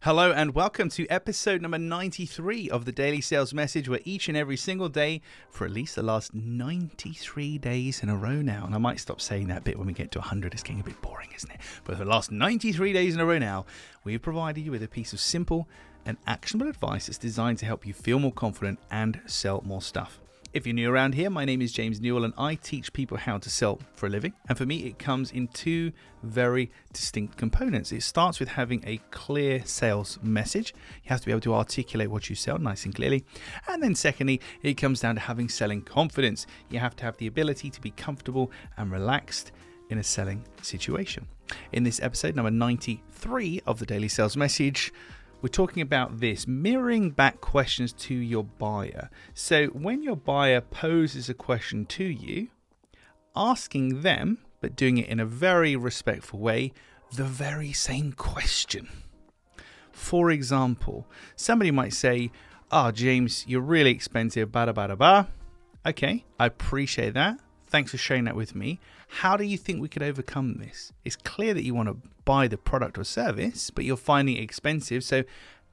Hello and welcome to episode number 93 of the Daily Sales Message, where each and every single day for at least the last 93 days in a row now, and I might stop saying that bit when we get to 100, it's getting a bit boring, isn't it? But for the last 93 days in a row now, we've provided you with a piece of simple and actionable advice that's designed to help you feel more confident and sell more stuff. If you're new around here, my name is James Newell and I teach people how to sell for a living. And for me, it comes in two very distinct components. It starts with having a clear sales message. You have to be able to articulate what you sell nice and clearly. And then secondly, it comes down to having selling confidence. You have to have the ability to be comfortable and relaxed in a selling situation. In this episode, number 93 of the Daily Sales Message, we're talking about this, mirroring back questions to your buyer. So when your buyer poses a question to you, asking them, but doing it in a very respectful way, the very same question. For example, somebody might say, James, you're really expensive, bada bada ba. Okay, I appreciate that. Thanks for sharing that with me. How do you think we could overcome this? It's clear that you want to buy the product or service, but you're finding it expensive. So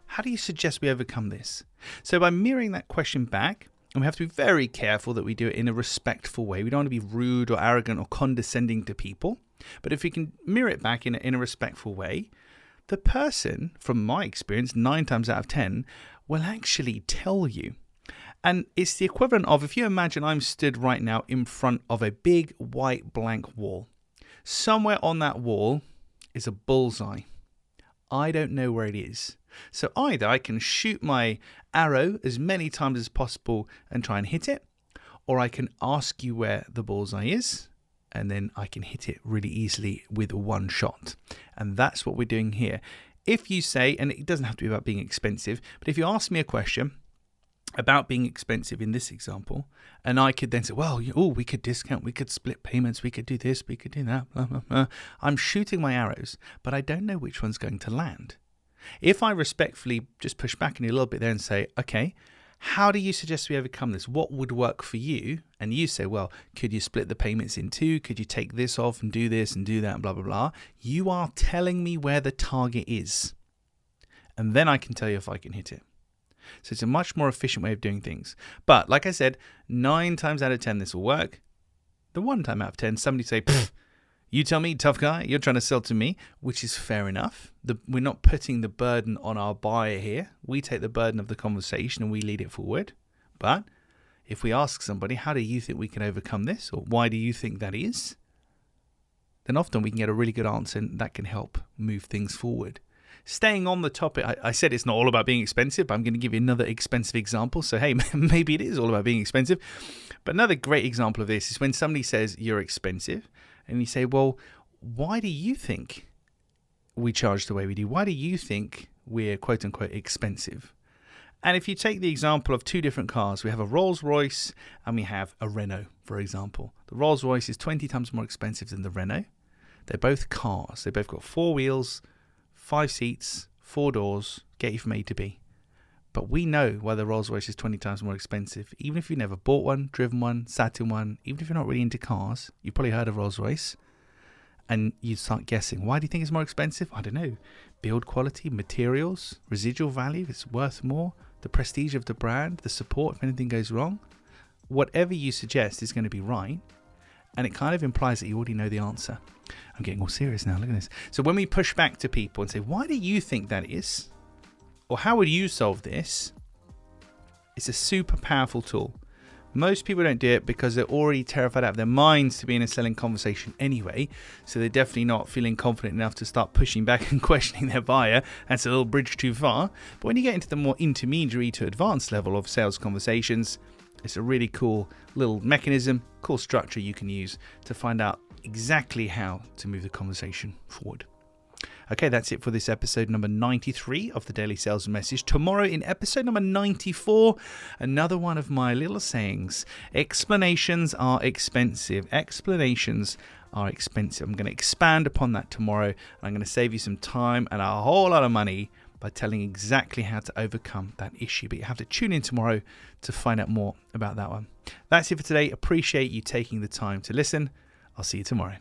how do you suggest we overcome this? So by mirroring that question back, and we have to be very careful that we do it in a respectful way. We don't want to be rude or arrogant or condescending to people. But if we can mirror it back in a respectful way, the person, from my experience, 9 times out of 10, will actually tell you. And it's the equivalent of, if you imagine I'm stood right now in front of a big white blank wall. Somewhere on that wall is a bullseye. I don't know where it is. So either I can shoot my arrow as many times as possible and try and hit it, or I can ask you where the bullseye is, and then I can hit it really easily with one shot. And that's what we're doing here. If you say, and it doesn't have to be about being expensive, but if you ask me a question about being expensive in this example, and I could then say, we could discount, we could split payments, we could do this, we could do that, blah, blah, blah. I'm shooting my arrows, but I don't know which one's going to land. If I respectfully just push back in a little bit there and say, okay, how do you suggest we overcome this? What would work for you? And you say, well, could you split the payments in two? Could you take this off and do this and do that and blah, blah, blah. You are telling me where the target is. And then I can tell you if I can hit it. So it's a much more efficient way of doing things. But like I said, 9 times out of 10, this will work. The 1 time out of 10, somebody say, you tell me, tough guy, you're trying to sell to me, which is fair enough. We're not putting the burden on our buyer here. We take the burden of the conversation and we lead it forward. But if we ask somebody, how do you think we can overcome this? Or why do you think that is? Then often we can get a really good answer and that can help move things forward. Staying on the topic, I said it's not all about being expensive, but I'm going to give you another expensive example. So, hey, maybe it is all about being expensive. But another great example of this is when somebody says you're expensive and you say, well, why do you think we charge the way we do? Why do you think we're quote unquote expensive? And if you take the example of 2 different cars, we have a Rolls Royce and we have a Renault, for example. The Rolls Royce is 20 times more expensive than the Renault. They're both cars. They both got 4 wheels, 5 seats, 4 doors, get you from A to B. But we know why the Rolls Royce is 20 times more expensive. Even if you've never bought one, driven one, sat in one, even if you're not really into cars, you've probably heard of Rolls Royce. And you start guessing, why do you think it's more expensive? I don't know. Build quality, materials, residual value, it's worth more. The prestige of the brand, the support if anything goes wrong. Whatever you suggest is going to be right. And it kind of implies that you already know the answer. I'm getting all serious now, look at this. So when we push back to people and say, why do you think that is? Or how would you solve this? It's a super powerful tool. Most people don't do it because they're already terrified out of their minds to be in a selling conversation anyway. So they're definitely not feeling confident enough to start pushing back and questioning their buyer. That's a little bridge too far. But when you get into the more intermediary to advanced level of sales conversations, it's a really cool little mechanism, cool structure you can use to find out exactly how to move the conversation forward. Okay, that's it for this episode number 93 of the Daily Sales Message. Tomorrow in episode number 94, another one of my little sayings. Explanations are expensive. Explanations are expensive. I'm going to expand upon that tomorrow. And I'm going to save you some time and a whole lot of money by telling exactly how to overcome that issue. But you have to tune in tomorrow to find out more about that one. That's it for today. Appreciate you taking the time to listen. I'll see you tomorrow.